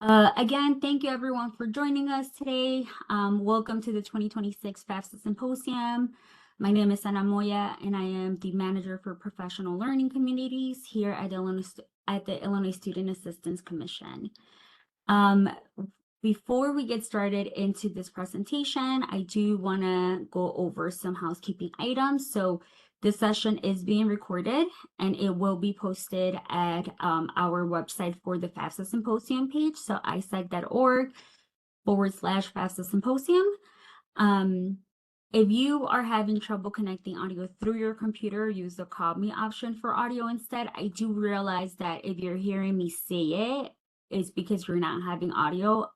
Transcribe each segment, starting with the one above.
Again, thank you everyone for joining us today. Welcome to the 2026 FAFSA Symposium. My name is Ana Moya, and I am the Manager for Professional Learning Communities here at the Illinois Student Assistance Commission. Before we get started into this presentation, I do want to go over some housekeeping items. So this session is being recorded and it will be posted at our website for the FAFSA Symposium page. So isac.org/FAFSA Symposium. If you are having trouble connecting audio through your computer, use the call me option for audio instead. I do realize that if you're hearing me say it, it's because you're not having audio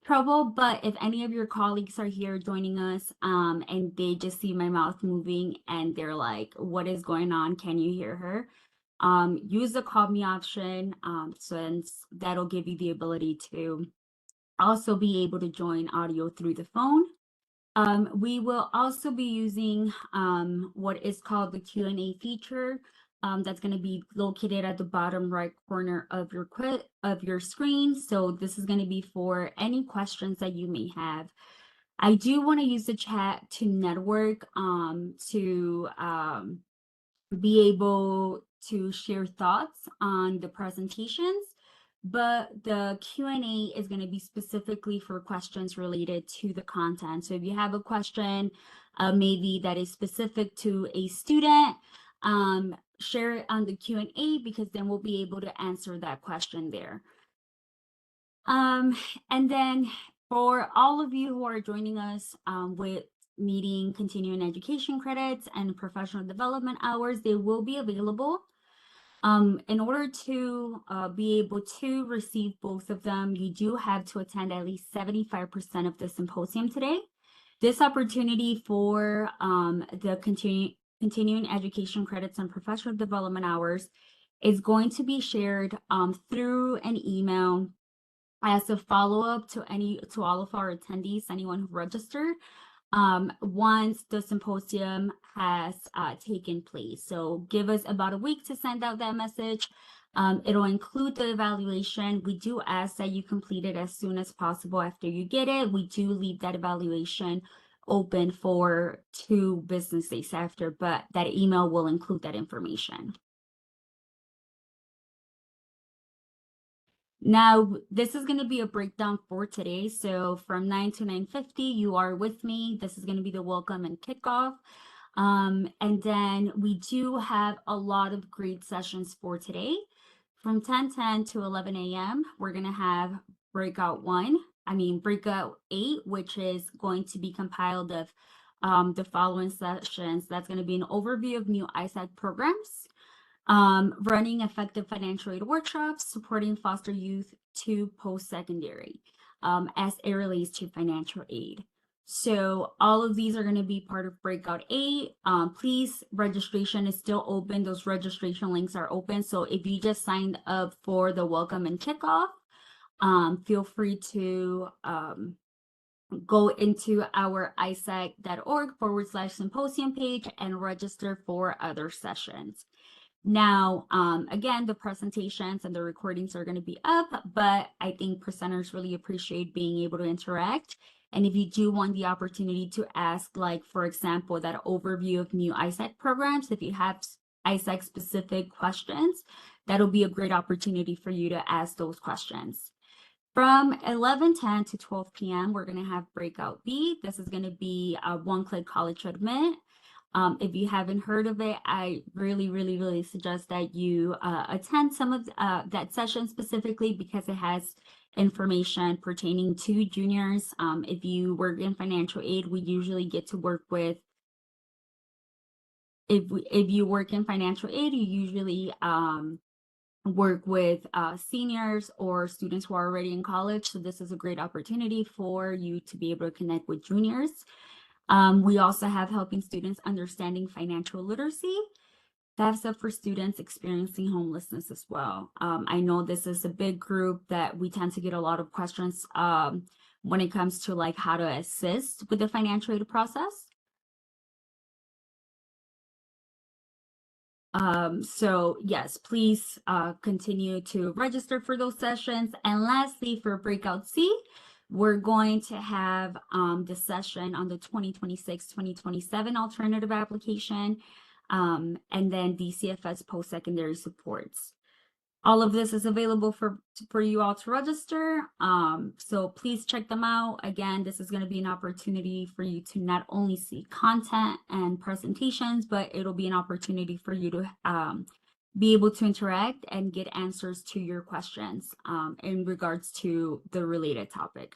trouble. But if any of your colleagues are here joining us and they just see my mouth moving and they're like, what is going on? Can you hear her? Use the call me option since that'll give you the ability to also be able to join audio through the phone. We will also be using what is called the Q&A feature that's going to be located at the bottom right corner of your screen. So this is going to be for any questions that you may have. I do want to use the chat to network to be able to share thoughts on the presentations. But the Q&A is going to be specifically for questions related to the content. So if you have a question, maybe that is specific to a student, share it on the Q&A because then we'll be able to answer that question there. And then for all of you who are joining us with needing continuing education credits and professional development hours, they will be available. In order to be able to receive both of them, you do have to attend at least 75% of the symposium today. This opportunity for the continuing education credits and professional development hours is going to be shared through an email as a follow-up to all of our attendees, anyone who registered, once the symposium has taken place. So give us about a week to send out that message. It'll include the evaluation. We do ask that you complete it as soon as possible after you get it. We do leave that evaluation open for 2 business days after, but that email will include that information. Now, this is going to be a breakdown for today. So from 9 to 9:50, you are with me. This is going to be the welcome and kickoff. And then we do have a lot of great sessions for today. From 10:10 to 11 a.m., we're going to have breakout 8, which is going to be compiled of the following sessions. That's going to be an overview of new ISAC programs, running effective financial aid workshops, supporting foster youth to post-secondary as it relates to financial aid. So all of these are going to be part of breakout 8. Please, registration is still open. Those registration links are open. So if you just signed up for the welcome and kickoff, feel free to go into our isac.org/symposium page and register for other sessions. Now, again, the presentations and the recordings are going to be up, but I think presenters really appreciate being able to interact. And if you do want the opportunity to ask, like, for example, that overview of new ISAC programs, if you have ISAC specific questions, that'll be a great opportunity for you to ask those questions. From 11:10 to 12 p.m., we're going to have breakout B. This is going to be a one-click college admit. If you haven't heard of it, I really suggest that you attend some of that session specifically because it has information pertaining to juniors. If you work in financial aid, we usually get to work with, if you work in financial aid, you usually work with seniors or students who are already in college. So this is a great opportunity for you to be able to connect with juniors. We also have helping students understanding financial literacy. FAFSA for students experiencing homelessness as well. I know this is a big group that we tend to get a lot of questions when it comes to like how to assist with the financial aid process. So yes, please continue to register for those sessions. And lastly, for breakout C, we're going to have the session on the 2026-2027 alternative application, and then DCFS post-secondary supports. All of this is available for you all to register. So please check them out. Again, this is going to be an opportunity for you to not only see content and presentations, but it'll be an opportunity for you to be able to interact and get answers to your questions in regards to the related topic.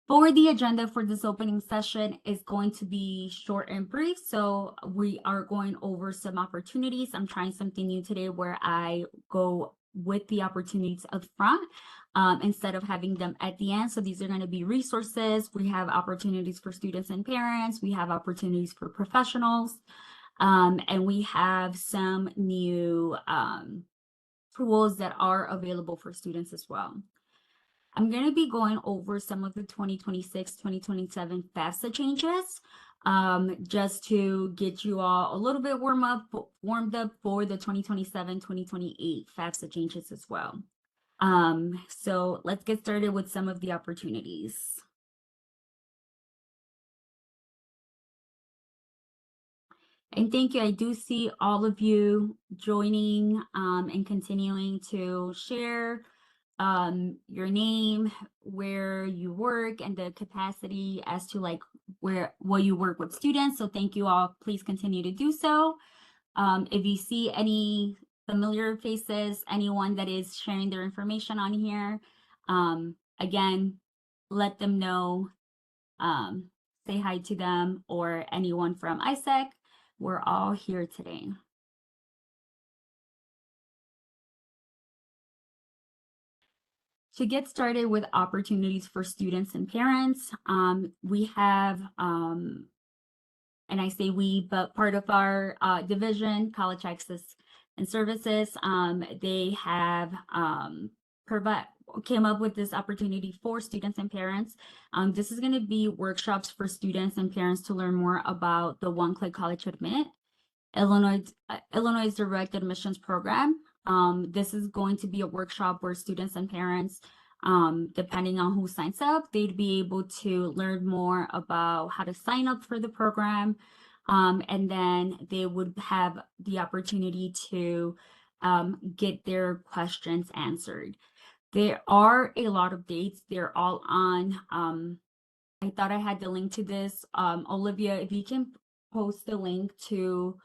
For the agenda for this opening session is going to be short and brief. So we are going over some opportunities. I'm trying something new today where I go with the opportunities up front instead of having them at the end. So these are going to be resources. We have opportunities for students and parents. We have opportunities for professionals. And we have some new tools that are available for students as well. I'm going to be going over some of the 2026-2027 FAFSA changes just to get you all a little bit warmed up for the 2027-2028 FAFSA changes as well. So let's get started with some of the opportunities. And thank you. I do see all of you joining and continuing to share your name, where you work, and the capacity as to like what you work with students. So thank you all. Please continue to do so. If you see any familiar faces, anyone that is sharing their information on here, again, let them know, say hi to them, or anyone from ISAC. We're all here today. To get started with opportunities for students and parents, we have, and I say we, but part of our division, College Access and Services, they have came up with this opportunity for students and parents. This is going to be workshops for students and parents to learn more about the One Click College Admit, Illinois Direct Admissions Program. This is going to be a workshop where students and parents, depending on who signs up, they'd be able to learn more about how to sign up for the program. And then they would have the opportunity to get their questions answered. There are a lot of dates. They're all on. I thought I had the link to this. Olivia, if you can post the link to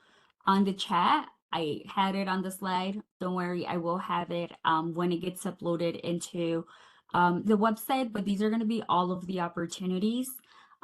on the chat. I had it on the slide. Don't worry, I will have it when it gets uploaded into the website. But these are going to be all of the opportunities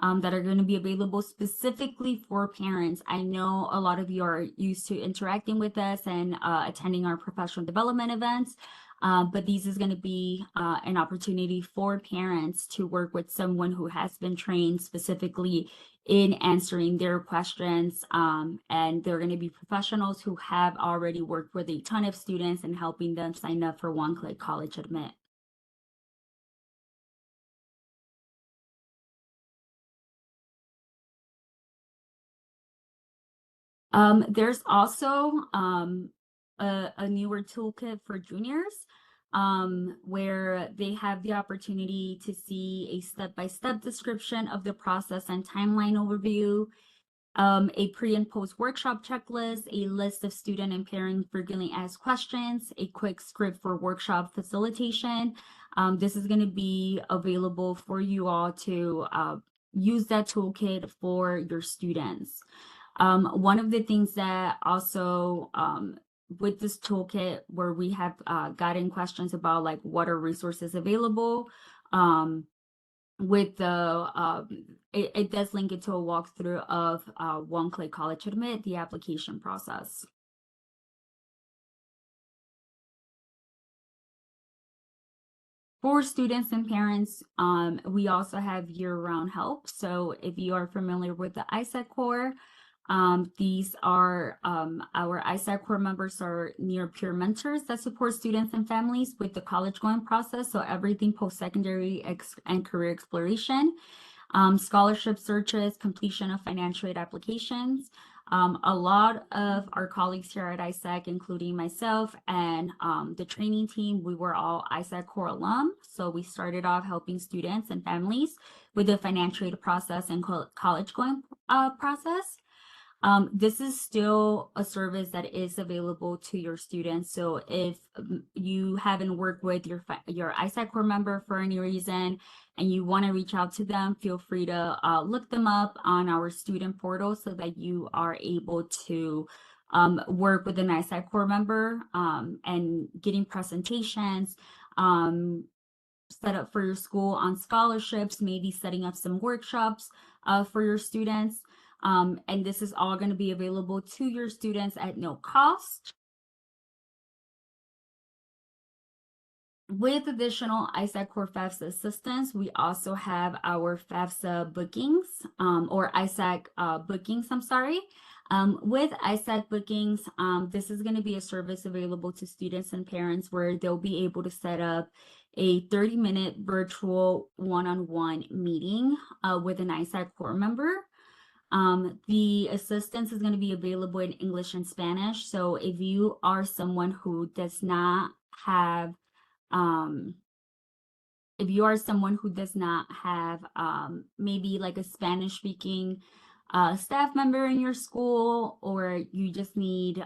that are going to be available specifically for parents. I know a lot of you are used to interacting with us and attending our professional development events. But these is going to be an opportunity for parents to work with someone who has been trained specifically in answering their questions. And they're going to be professionals who have already worked with a ton of students and helping them sign up for One Click College Admit. There's also a newer toolkit for juniors where they have the opportunity to see a step-by-step description of the process and timeline overview, a pre and post workshop checklist, a list of student and parent frequently asked questions, a quick script for workshop facilitation. This is going to be available for you all to use that toolkit for your students. One of the things that also with this toolkit where we have gotten questions about like what are resources available, with the it does link it to a walkthrough of One Click College Admit, the application process. For students and parents, we also have year-round help. So if you are familiar with the ISAC core, these are our ISAC core members are near peer mentors that support students and families with the college going process. So everything post-secondary and career exploration. Scholarship searches, completion of financial aid applications. A lot of our colleagues here at ISAC, including myself and the training team, we were all ISAC core alum. So we started off helping students and families with the financial aid process and college going process. This is still a service that is available to your students. So if you haven't worked with your ISAC core member for any reason and you want to reach out to them, feel free to look them up on our student portal so that you are able to work with an ISAC core member and getting presentations, set up for your school on scholarships, maybe setting up some workshops for your students. And this is all going to be available to your students at no cost. With additional ISAC Core FAFSA assistance, we also have our FAFSA bookings or ISAC bookings, I'm sorry. With ISAC bookings, this is going to be a service available to students and parents where they'll be able to set up a 30-minute virtual one-on-one meeting with an ISAC core member. The assistance is going to be available in English and Spanish. So if you are someone who does not have maybe like a Spanish speaking staff member in your school, or you just need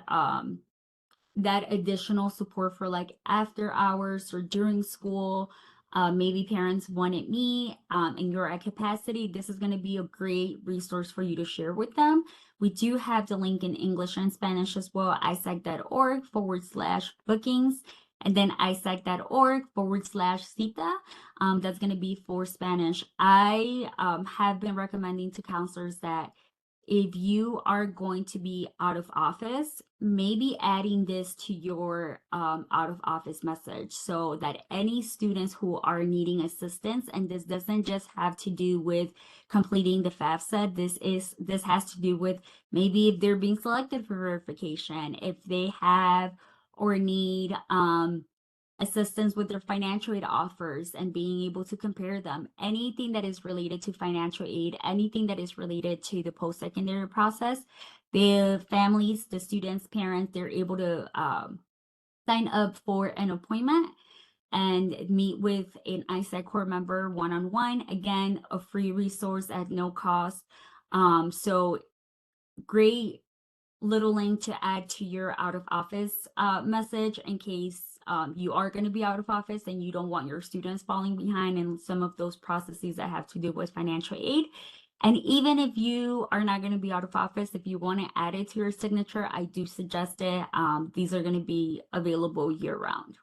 that additional support for like after hours or during school, maybe parents wanted me and you're at capacity, this is going to be a great resource for you to share with them. We do have the link in English and Spanish as well, isac.org/bookings, and then isac.org/cita. That's going to be for Spanish. I have been recommending to counselors that if you are going to be out of office, maybe adding this to your out of office message so that any students who are needing assistance, and this doesn't just have to do with completing the FAFSA, this has to do with maybe if they're being selected for verification, if they have or need assistance with their financial aid offers and being able to compare them, anything that is related to financial aid, anything that is related to the post-secondary process, the families, the students, parents, they're able to sign up for an appointment and meet with an ISAC core member one-on-one. Again, a free resource at no cost. So great little link to add to your out of office message in case you are going to be out of office and you don't want your students falling behind in some of those processes that have to do with financial aid. And even if you are not going to be out of office, if you want to add it to your signature, I do suggest it. These are going to be available year round.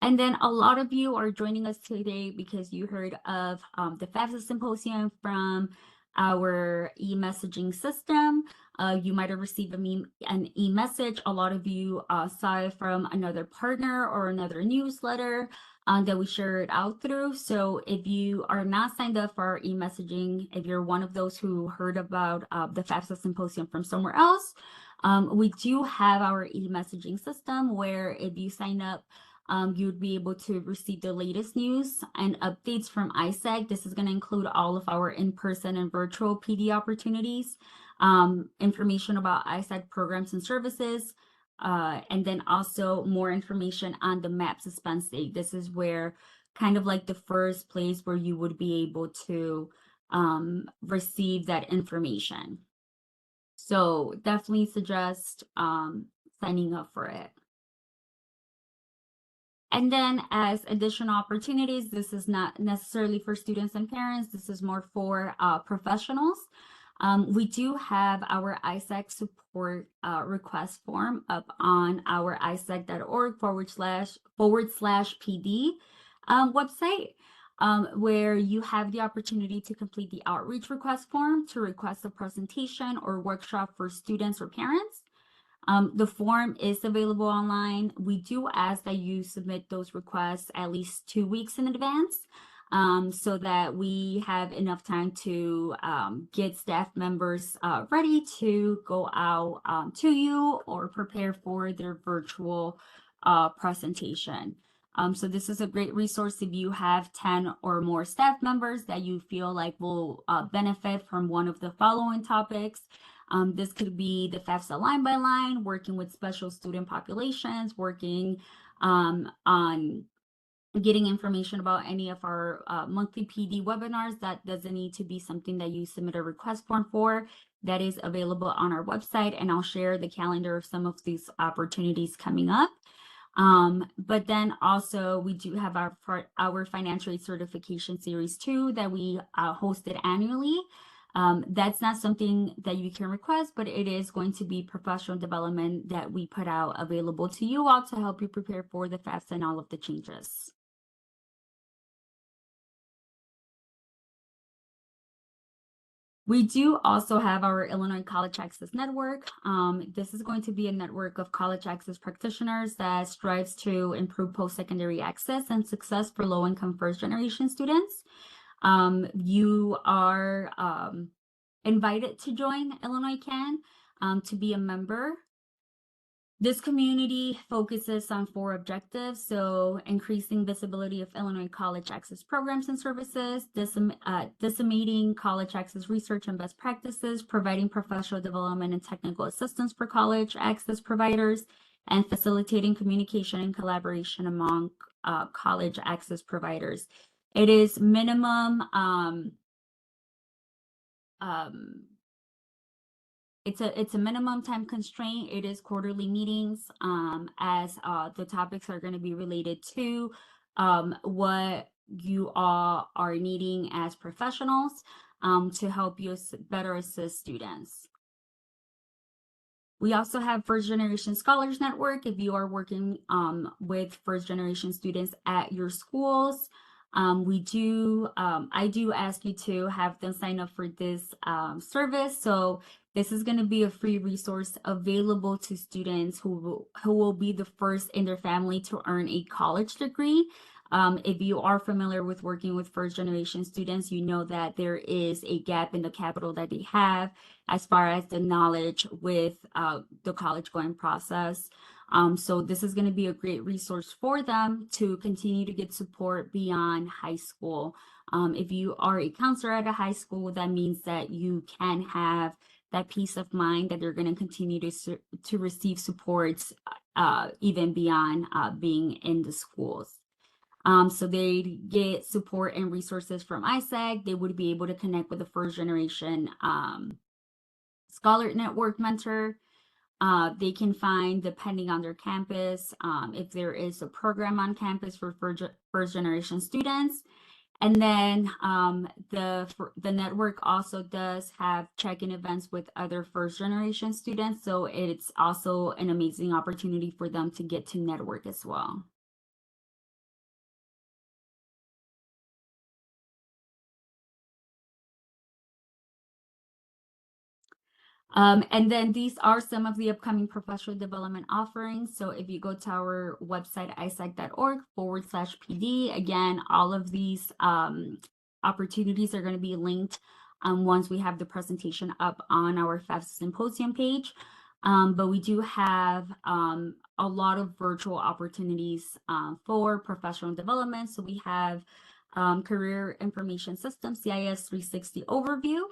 And then a lot of you are joining us today because you heard of the FAFSA Symposium from our e-messaging system. You might have received an e-message. A lot of you saw it from another partner or another newsletter that we shared out through. So if you are not signed up for our e-messaging, if you're one of those who heard about the FAFSA Symposium from somewhere else, we do have our e-messaging system where if you sign up, you'd be able to receive the latest news and updates from ISAC. This is going to include all of our in-person and virtual PD opportunities, information about ISAC programs and services, and then also more information on the MAP suspense date. This is where kind of like the first place where you would be able to receive that information. So definitely suggest signing up for it. And then as additional opportunities, this is not necessarily for students and parents, this is more for professionals. We do have our ISAC support request form up on our isac.org/PD website, where you have the opportunity to complete the outreach request form to request a presentation or workshop for students or parents. The form is available online. We do ask that you submit those requests at least 2 weeks in advance, so that we have enough time to get staff members ready to go out to you or prepare for their virtual presentation. So this is a great resource if you have 10 or more staff members that you feel like will benefit from one of the following topics. This could be the FAFSA line by line, working with special student populations, working on getting information about any of our monthly PD webinars. That doesn't need to be something that you submit a request form for. That is available on our website, and I'll share the calendar of some of these opportunities coming up. But then also we do have our financial aid certification series 2 that we hosted annually. That's not something that you can request, but it is going to be professional development that we put out available to you all to help you prepare for the FAFSA and all of the changes. We do also have our Illinois College Access Network. This is going to be a network of college access practitioners that strives to improve post-secondary access and success for low-income first-generation students. You are invited to join Illinois CAN to be a member. This community focuses on 4 objectives. So increasing visibility of Illinois college access programs and services, disseminating college access research and best practices, providing professional development and technical assistance for college access providers, and facilitating communication and collaboration among college access providers. It is minimum it's a minimum time constraint. It is quarterly meetings, as the topics are going to be related to what you all are needing as professionals to help you better assist students. We also have First Generation Scholars Network. If you are working with first generation students at your schools, I do ask you to have them sign up for this service. So this is going to be a free resource available to students who will be the first in their family to earn a college degree. If you are familiar with working with first generation students, you know that there is a gap in the capital that they have as far as the knowledge with the college going process. So this is going to be a great resource for them to continue to get support beyond high school. If you are a counselor at a high school, that means that you can have that peace of mind that they're going to continue to receive supports even beyond being in the schools. So they get support and resources from ISAC. They would be able to connect with a first generation Scholar Network mentor. They can find, depending on their campus, if there is a program on campus for first generation students. And then the network also does have check-in events with other first generation students. So it's also an amazing opportunity for them to get to network as well. And then these are some of the upcoming professional development offerings. So if you go to our website, isac.org/PD, again, all of these opportunities are going to be linked once we have the presentation up on our FAFSA Symposium page. But we do have a lot of virtual opportunities for professional development. So we have Career Information System, CIS 360 overview.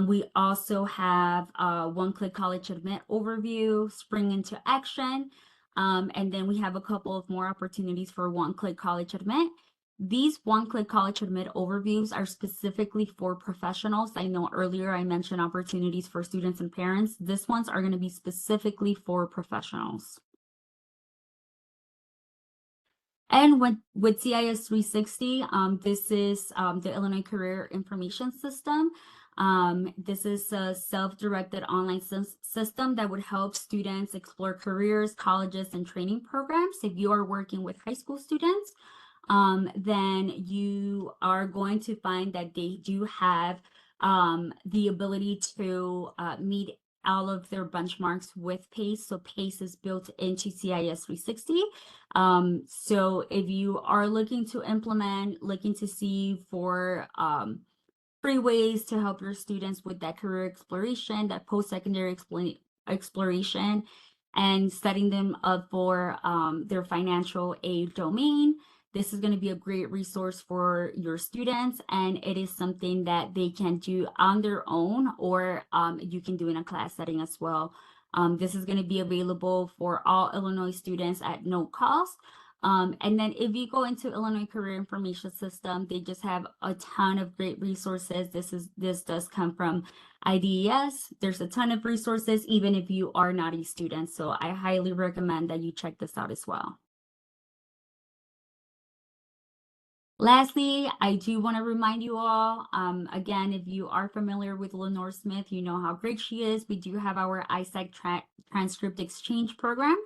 We also have one-click college admit overview, spring into action. And then we have a couple of more opportunities for one-click college admit. These one-click college admit overviews are specifically for professionals. I know earlier I mentioned opportunities for students and parents. These ones are going to be specifically for professionals. And with CIS 360, this is the Illinois Career Information System. This is a self-directed online system that would help students explore careers, colleges, and training programs. If you are working with high school students, then you are going to find that they do have the ability to meet all of their benchmarks with PACE. So PACE is built into CIS 360. So if you are looking to implement, looking to see for free ways to help your students with that career exploration, that post-secondary exploration, and setting them up for their financial aid domain. This is going to be a great resource for your students, and it is something that they can do on their own, or you can do in a class setting as well. This is going to be available for all Illinois students at no cost. And then if you go into Illinois Career Information System, they just have a ton of great resources. This does come from IDES. There's a ton of resources, even if you are not a student. So I highly recommend that you check this out as well. Lastly, I do want to remind you all, again, if you are familiar with Lenore Smith, you know how great she is. We do have our ISAC transcript exchange program,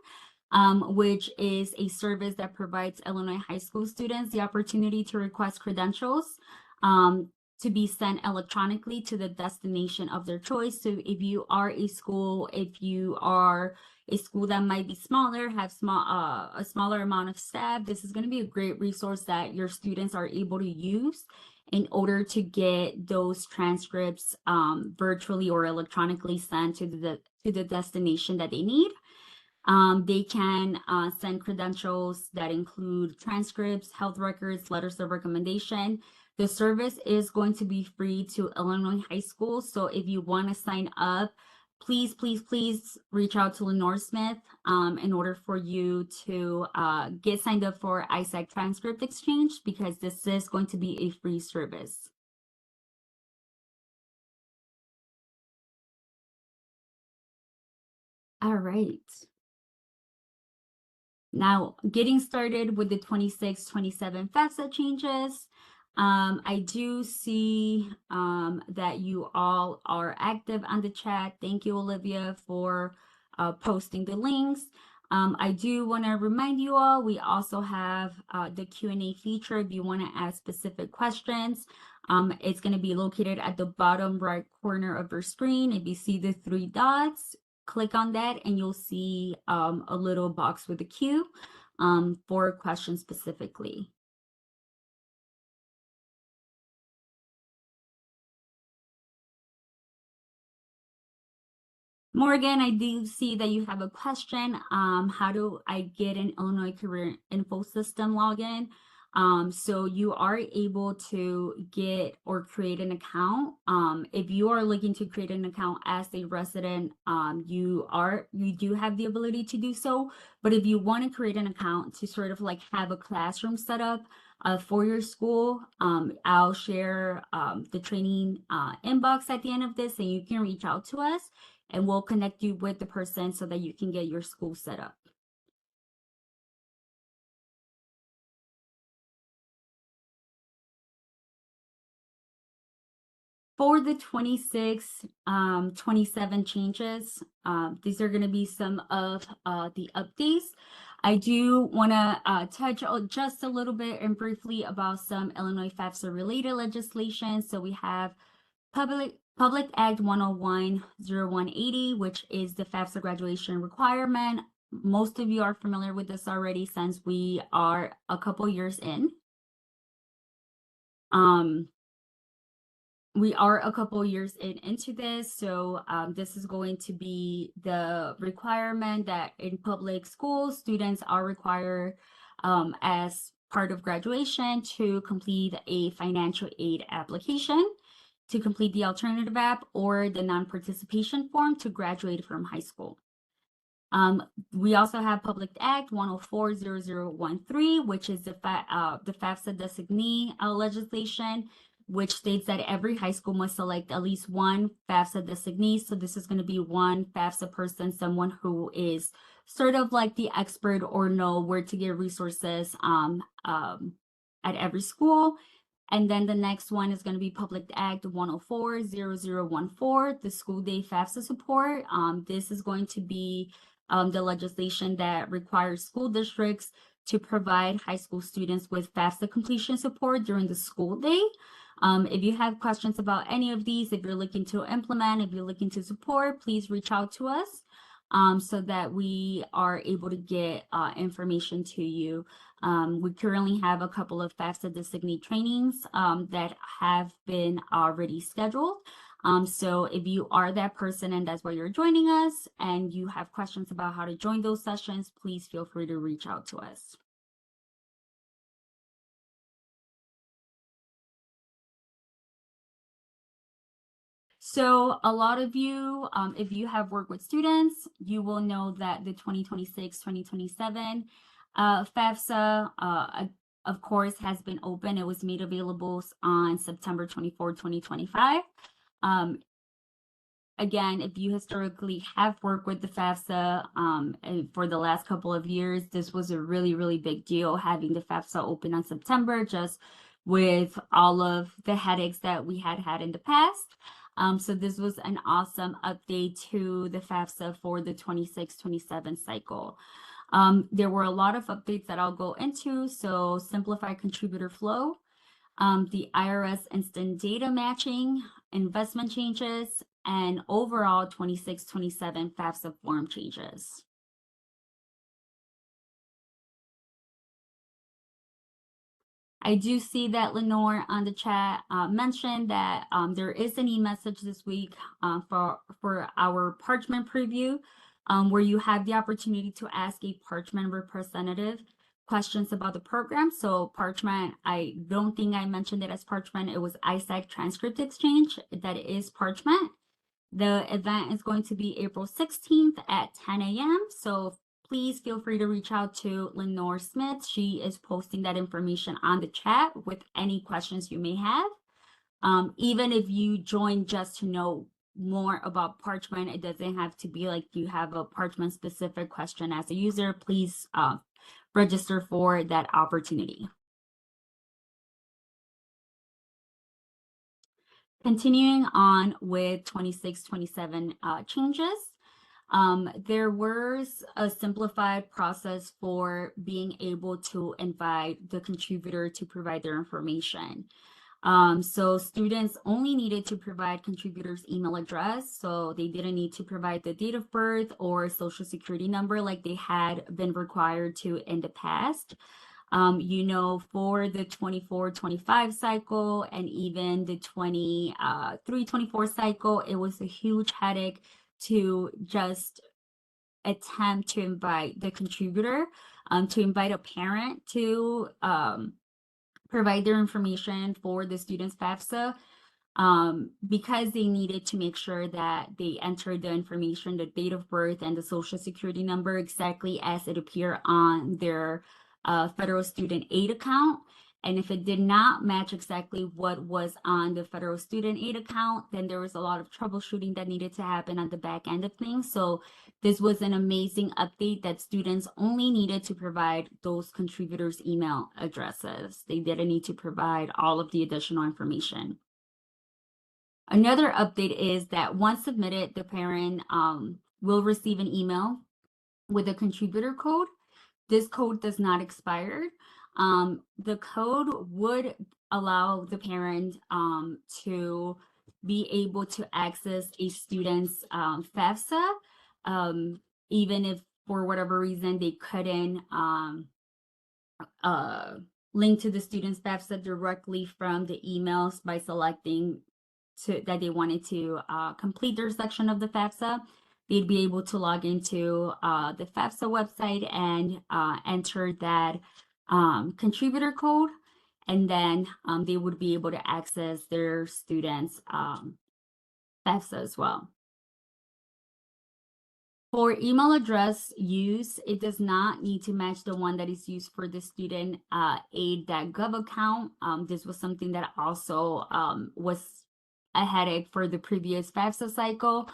which is a service that provides Illinois high school students the opportunity to request credentials to be sent electronically to the destination of their choice. So if you are a school, if you are a school that might be smaller, have a smaller amount of staff, this is going to be a great resource that your students are able to use in order to get those transcripts virtually or electronically sent to the destination that they need. They can send credentials that include transcripts, health records, letters of recommendation. The service is going to be free to Illinois high schools. So if you want to sign up, please, please, please reach out to Lenore Smith in order for you to get signed up for ISAC Transcript Exchange, because this is going to be a free service. All right. Now, getting started with the 26-27 FAFSA changes. I do see that you all are active on the chat. Thank you, Olivia, for posting the links. I do want to remind you all, we also have the Q&A feature if you want to ask specific questions. It's going to be located at the bottom right corner of your screen. If you see the 3 dots, click on that and you'll see a little box with a Q for questions specifically. Morgan, I do see that you have a question. How do I get an Illinois Career Info System login? So you are able to get or create an account. If you are looking to create an account as a resident, you do have the ability to do so. But if you want to create an account to sort of like have a classroom set up for your school, I'll share the training inbox at the end of this, and you can reach out to us and we'll connect you with the person so that you can get your school set up. For the 26, 27 changes, these are going to be some of the updates. I do want to touch just a little bit and briefly about some Illinois FAFSA related legislation. So we have Public Act 101-0180, which is the FAFSA graduation requirement. Most of you are familiar with this already since we are a couple years in. We are a couple years into this, so this is going to be the requirement that in public schools, students are required as part of graduation to complete a financial aid application, to complete the alternative app, or the non-participation form to graduate from high school. We also have Public Act 104-0013, which is the FAFSA designee legislation, which states that every high school must select at least one FAFSA designee. So this is going to be one FAFSA person, someone who is sort of like the expert or know where to get resources at every school. And then the next one is going to be Public Act 104-0014, the school day FAFSA support. This is going to be the legislation that requires school districts to provide high school students with FAFSA completion support during the school day. If you have questions about any of these, if you're looking to implement, if you're looking to support, please reach out to us so that we are able to get information to you. We currently have a couple of FAFSA designee trainings that have been already scheduled. So if you are that person and that's why you're joining us and you have questions about how to join those sessions, please feel free to reach out to us. So a lot of you, if you have worked with students, you will know that the 2026-2027 FAFSA, of course, has been open. It was made available on September 24, 2025. Again, if you historically have worked with the FAFSA for the last couple of years, this was a really, really big deal having the FAFSA open on September, just with all of the headaches that we had in the past. So this was an awesome update to the FAFSA for the 26-27 cycle. There were a lot of updates that I'll go into. So simplify contributor flow, the IRS instant data matching, investment changes, and overall 26-27 FAFSA form changes. I do see that Lenore on the chat mentioned that there is an e-message this week for our Parchment preview, where you have the opportunity to ask a Parchment representative questions about the program. So Parchment, I don't think I mentioned it as Parchment. It was ISAC Transcript Exchange. That is Parchment. The event is going to be April 16th at 10 a.m. So please feel free to reach out to Lenore Smith. She is posting that information on the chat with any questions you may have. Even if you join just to know more about Parchment, it doesn't have to be like you have a Parchment specific question as a user. Please register for that opportunity. Continuing on with 26-27 changes. There was a simplified process for being able to invite the contributor to provide their information. So students only needed to provide contributors' email address, so they didn't need to provide the date of birth or social security number like they had been required to in the past. For the 24-25 cycle and even the 23-24 cycle, it was a huge headache to just attempt to invite the contributor, to invite a parent to provide their information for the student's FAFSA, because they needed to make sure that they entered the information, the date of birth and the social security number exactly as it appeared on their federal student aid account. And if it did not match exactly what was on the federal student aid account, then there was a lot of troubleshooting that needed to happen on the back end of things. So this was an amazing update that students only needed to provide those contributors' email addresses. They didn't need to provide all of the additional information. Another update is that once submitted, the parent will receive an email with a contributor code. This code does not expire. The code would allow the parent to be able to access a student's FAFSA, even if for whatever reason they couldn't link to the student's FAFSA directly from the emails by selecting that they wanted to complete their section of the FAFSA. They'd be able to log into the FAFSA website and enter that contributor code, and then they would be able to access their students' FAFSA as well. For email address use, it does not need to match the one that is used for the student aid.gov account. This was something that also was a headache for the previous FAFSA cycle.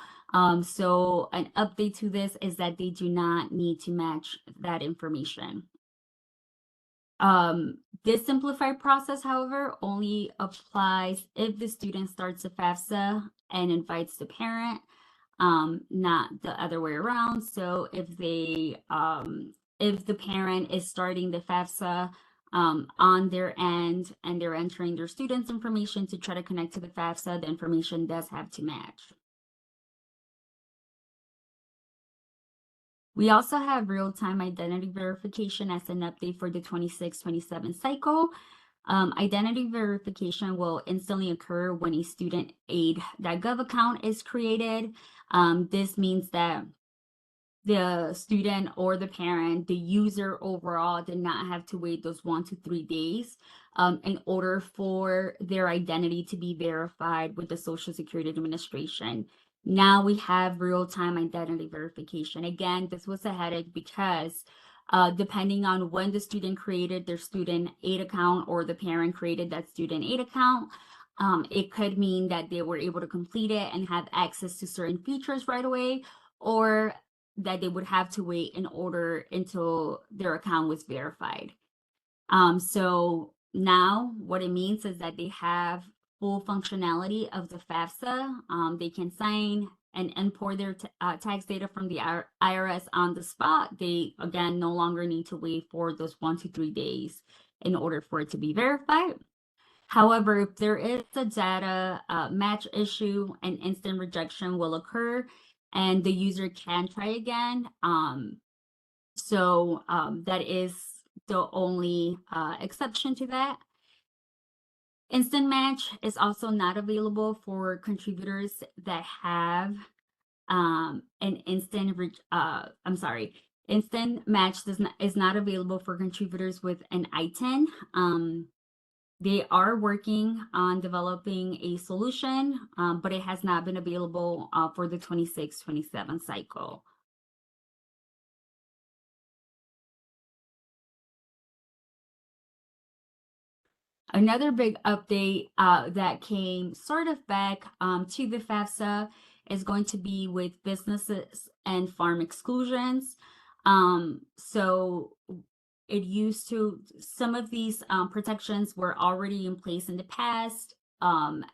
So an update to this is that they do not need to match that information. This simplified process, however, only applies if the student starts a FAFSA and invites the parent, not the other way around. So if the parent is starting the FAFSA on their end and they're entering their students' information to try to connect to the FAFSA, the information does have to match. We also have real-time identity verification as an update for the 26-27 cycle. Identity verification will instantly occur when a student aid.gov account is created. This means that the student or the parent, the user overall, did not have to wait those 1 to 3 days in order for their identity to be verified with the Social Security Administration. Now we have real-time identity verification. Again, this was a headache because depending on when the student created their student aid account or the parent created that student aid account, it could mean that they were able to complete it and have access to certain features right away, or that they would have to wait in order until their account was verified. So now what it means is that they have full functionality of the FAFSA. They can sign and import their tax data from the IRS on the spot. They, again, no longer need to wait for those 1 to 3 days in order for it to be verified. However, if there is a data match issue, an instant rejection will occur and the user can try again. That is the only exception to that. Instant match is also not available for contributors that have instant match is not available for contributors with an I-10. They are working on developing a solution, but it has not been available for the 26-27 cycle. Another big update that came sort of back to the FAFSA is going to be with businesses and farm exclusions. So it used to, some of these protections were already in place in the past.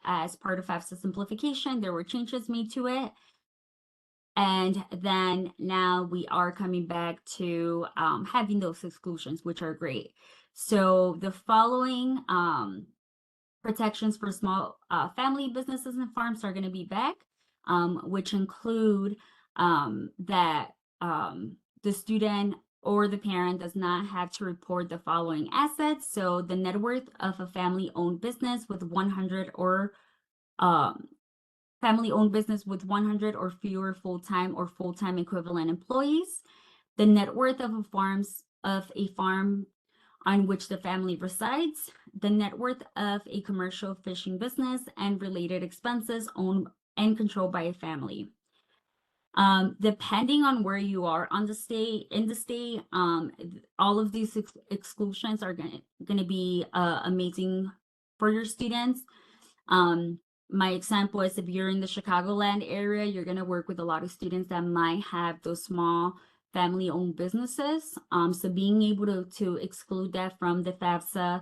As part of FAFSA simplification, there were changes made to it. And then now we are coming back to having those exclusions, which are great. So the following protections for small family businesses and farms are going to be back, which include that the student or the parent does not have to report the following assets. So the net worth of a family-owned business with 100 or family-owned business with 100 or fewer full-time or full-time equivalent employees, the net worth of a farm on which the family resides, the net worth of a commercial fishing business, and related expenses owned and controlled by a family. Depending on where you are in the state, all of these exclusions are gonna be amazing for your students. My example is if you're in the Chicagoland area, you're gonna work with a lot of students that might have those small family-owned businesses. So being able to exclude that from the FAFSA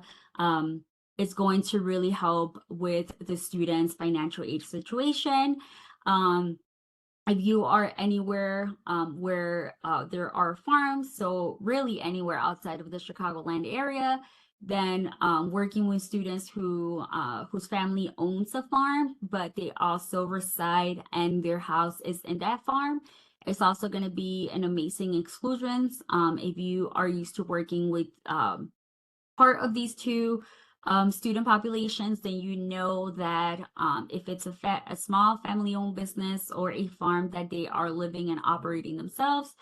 is going to really help with the students' financial aid situation. If you are anywhere where there are farms, so really anywhere outside of the Chicagoland area, then working with students whose family owns a farm, but they also reside and their house is in that farm, it's also going to be an amazing exclusions. If you are used to working with part of these two student populations, then you know that if it's a small family-owned business or a farm that they are living and operating themselves,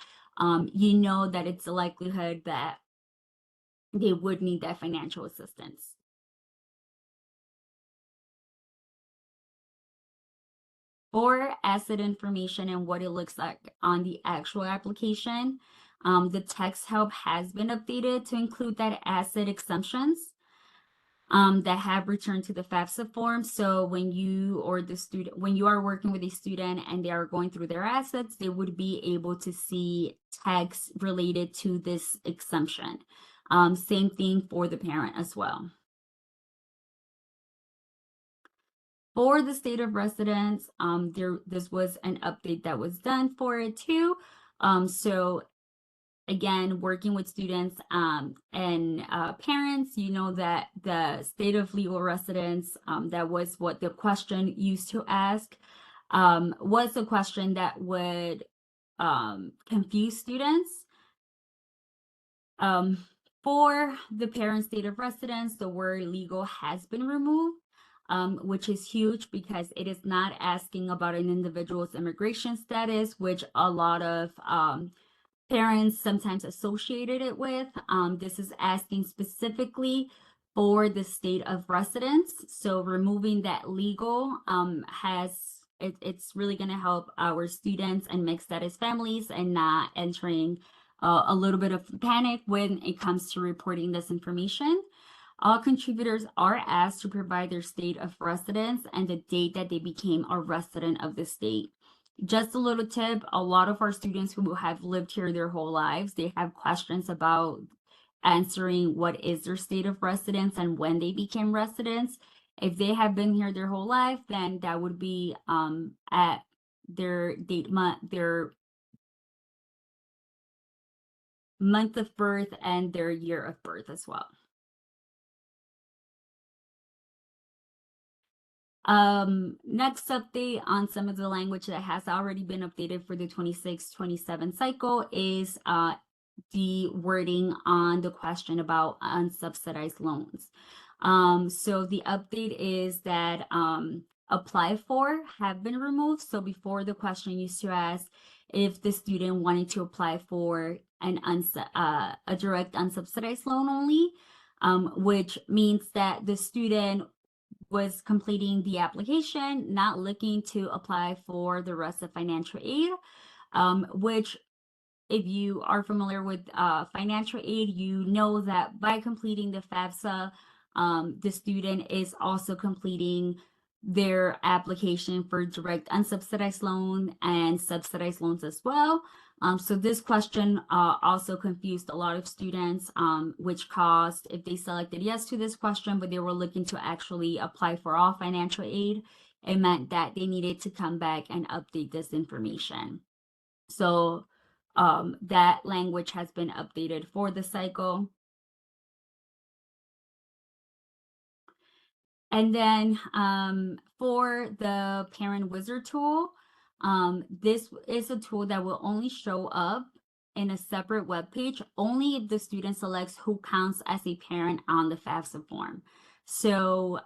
you know that it's a likelihood that they would need that financial assistance. For asset information and what it looks like on the actual application, the text help has been updated to include that asset exemptions that have returned to the FAFSA form. So when you are working with a student and they are going through their assets, they would be able to see text related to this exemption. Same thing for the parent as well. For the state of residence, this was an update that was done for it too. So again, working with students and parents, you know that the state of legal residence, that was what the question used to ask, was a question that would confuse students. For the parent state of residence, the word legal has been removed, which is huge because it is not asking about an individual's immigration status, which a lot of parents sometimes associated it with. This is asking specifically for the state of residence. So removing that legal it's really going to help our students and mixed status families and not entering a little bit of panic when it comes to reporting this information. All contributors are asked to provide their state of residence and the date that they became a resident of the state. Just a little tip, a lot of our students who have lived here their whole lives, they have questions about answering what is their state of residence and when they became residents. If they have been here their whole life, then that would be at their their month of birth and their year of birth as well. Next update on some of the language that has already been updated for the 26-27 cycle is the wording on the question about unsubsidized loans. So the update is that apply for have been removed. So before, the question used to ask if the student wanted to apply for a direct unsubsidized loan only, which means that the student was completing the application, not looking to apply for the rest of financial aid, which if you are familiar with financial aid, you know that by completing the FAFSA, the student is also completing their application for direct unsubsidized loan and subsidized loans as well. So this question also confused a lot of students, which caused, if they selected yes to this question, but they were looking to actually apply for all financial aid, it meant that they needed to come back and update this information. So that language has been updated for the cycle. And then for the parent wizard tool, this is a tool that will only show up in a separate web page only if the student selects who counts as a parent on the FAFSA form. So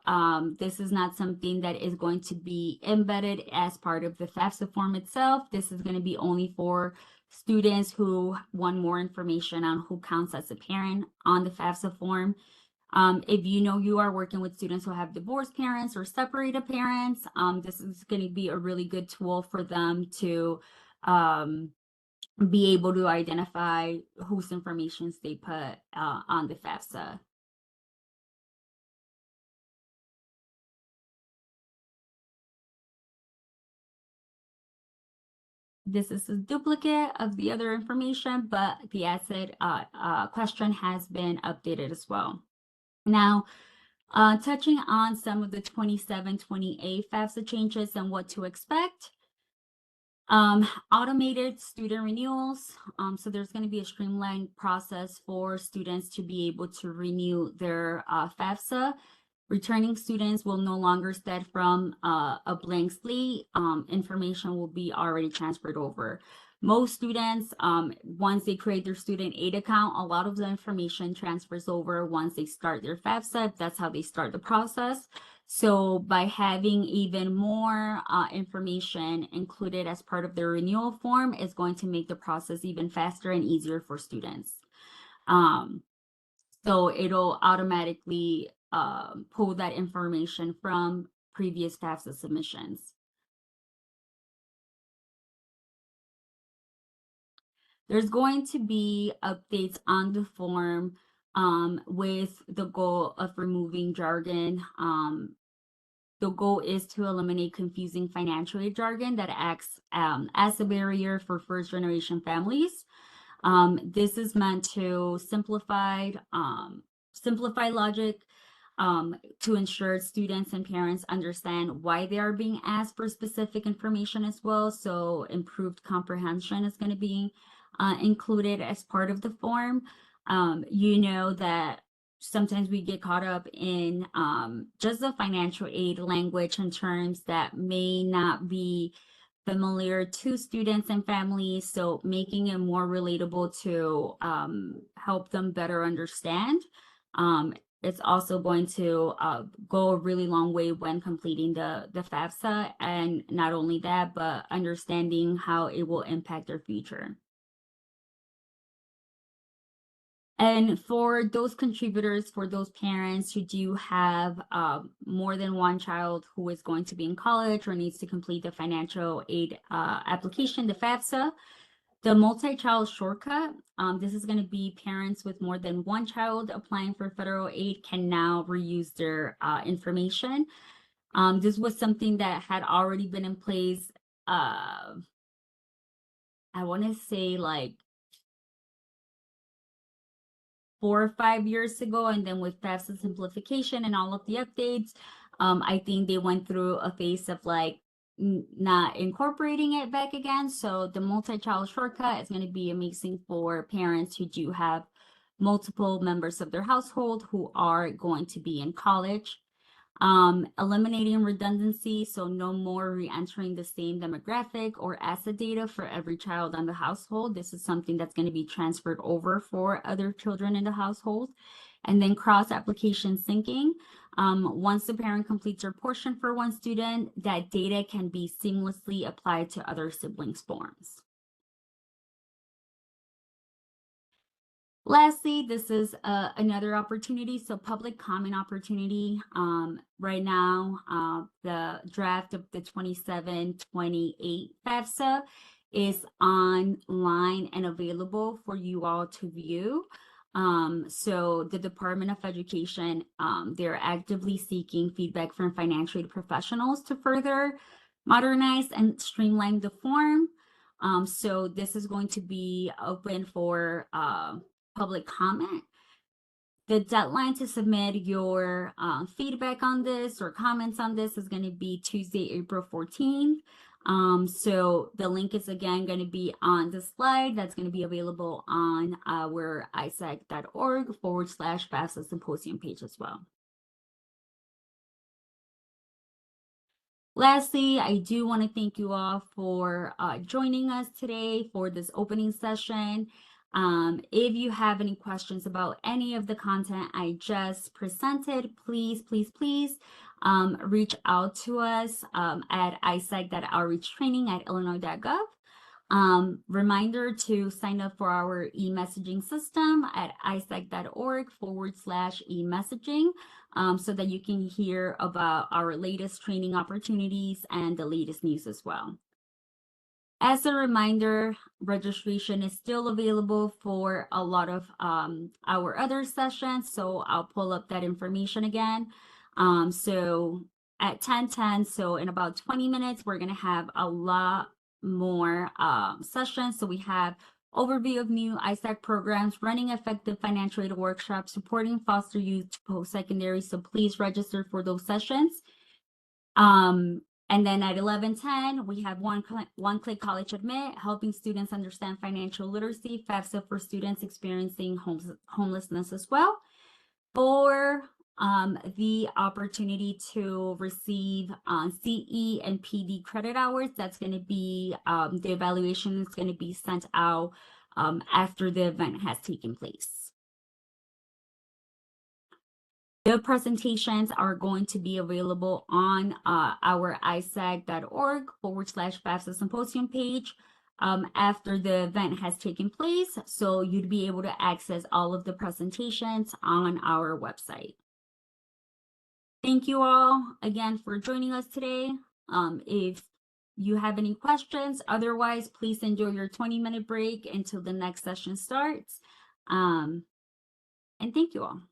this is not something that is going to be embedded as part of the FAFSA form itself. This is going to be only for students who want more information on who counts as a parent on the FAFSA form. If you know you are working with students who have divorced parents or separated parents, this is going to be a really good tool for them to be able to identify whose information they put on the FAFSA. This is a duplicate of the other information, but the asset question has been updated as well. Now, touching on some of the 27-28 FAFSA changes and what to expect. Automated student renewals. So there's going to be a streamlined process for students to be able to renew their FAFSA. Returning students will no longer start from a blank slate. Information will be already transferred over. Most students, once they create their student aid account, a lot of the information transfers over once they start their FAFSA. That's how they start the process. So by having even more information included as part of their renewal form is going to make the process even faster and easier for students. So it'll automatically pull that information from previous FAFSA submissions. There's going to be updates on the form with the goal of removing jargon. The goal is to eliminate confusing financial aid jargon that acts as a barrier for first generation families. This is meant to simplify logic to ensure students and parents understand why they are being asked for specific information as well. So improved comprehension is going to be included as part of the form. You know that sometimes we get caught up in just the financial aid language and terms that may not be familiar to students and families, so making it more relatable to help them better understand. It's also going to go a really long way when completing the FAFSA, and not only that, but understanding how it will impact their future. And for those contributors, for those parents who do have more than one child who is going to be in college or needs to complete the financial aid application, the FAFSA, the multi-child shortcut, this is going to be parents with more than one child applying for federal aid can now reuse their information. This was something that had already been in place, I want to say like 4 or 5 years ago, and then with FAFSA simplification and all of the updates, I think they went through a phase of like not incorporating it back again. So the multi-child shortcut is going to be amazing for parents who do have multiple members of their household who are going to be in college. Eliminating redundancy, so no more re-entering the same demographic or asset data for every child in the household. This is something that's going to be transferred over for other children in the household. And then cross-application syncing. Once the parent completes their portion for one student, that data can be seamlessly applied to other siblings' forms. Lastly, this is another opportunity, so public comment opportunity. Right now, the draft of the 27-28 FAFSA is online and available for you all to view. So the Department of Education, they're actively seeking feedback from financial aid professionals to further modernize and streamline the form. So this is going to be open for public comment. The deadline to submit your feedback on this or comments on this is going to be Tuesday, April 14th. So the link is again going to be on the slide. That's going to be available on our isac.org/FAFSA Symposium page as well. Lastly, I do want to thank you all for joining us today for this opening session. If you have any questions about any of the content I just presented, please reach out to us at isac.outreachtraining@illinois.gov. Reminder to sign up for our e-messaging system at isac.org/e-messaging so that you can hear about our latest training opportunities and the latest news as well. As a reminder, registration is still available for a lot of our other sessions, so I'll pull up that information again. So at 10:10, so in about 20 minutes, we're going to have a lot more sessions. So we have overview of new ISAC programs, running effective financial aid workshops, supporting foster youth to post-secondary. So please register for those sessions. And then at 11:10, we have one-click college admit, helping students understand financial literacy, FAFSA for students experiencing homelessness as well. For the opportunity to receive CE and PD credit hours, that's going to be, the evaluation is going to be sent out after the event has taken place. The presentations are going to be available on our isac.org/FAFSA Symposium page after the event has taken place. So you'd be able to access all of the presentations on our website. Thank you all again for joining us today. If you have any questions, otherwise, please enjoy your 20-minute break until the next session starts. And thank you all.